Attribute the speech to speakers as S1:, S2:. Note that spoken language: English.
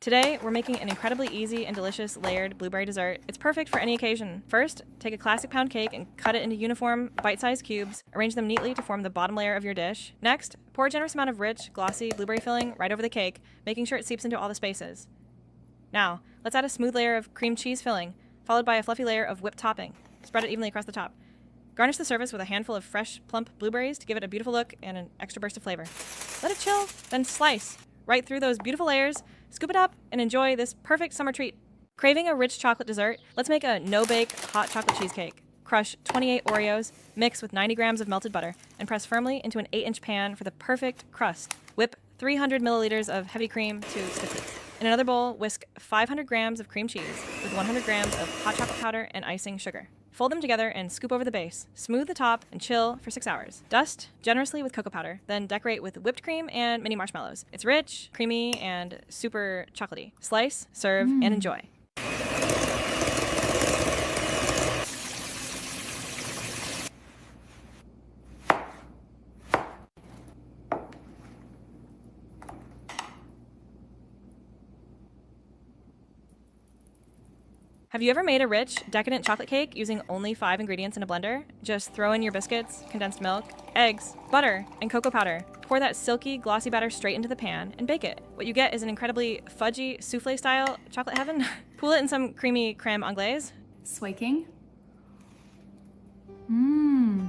S1: Today, we're making an incredibly easy and delicious layered blueberry dessert. It's perfect for any occasion. First, take a classic pound cake and cut it into uniform, bite-sized cubes. Arrange them neatly to form the bottom layer of your dish. Next, pour a generous amount of rich, glossy blueberry filling right over the cake, making sure it seeps into all the spaces. Now, let's add a smooth layer of cream cheese filling, followed by a fluffy layer of whipped topping. Spread it evenly across the top. Garnish the surface with a handful of fresh, plump blueberries to give it a beautiful look and an extra burst of flavor. Let it chill, then slice right through those beautiful layers. Scoop it up and enjoy this perfect summer treat. Craving a rich chocolate dessert? Let's make a no-bake hot chocolate cheesecake. Crush 28 Oreos, mix with 90 grams of melted butter, and press firmly into an 8-inch pan for the perfect crust. Whip 300 milliliters of heavy cream to stiffness. In another bowl, whisk 500 grams of cream cheese with 100 grams of hot chocolate powder and icing sugar. Fold them together and scoop over the base. Smooth the top and chill for 6 hours. Dust generously with cocoa powder, then decorate with whipped cream and mini marshmallows. It's rich, creamy, and super chocolatey. Slice, serve, and enjoy. Have you ever made a rich, decadent chocolate cake using only 5 ingredients in a blender? Just throw in your biscuits, condensed milk, eggs, butter, and cocoa powder. Pour that silky, glossy batter straight into the pan and bake it. What you get is an incredibly fudgy, souffle-style chocolate heaven. Pool it in some creamy creme anglaise.
S2: Swaking. Mmm.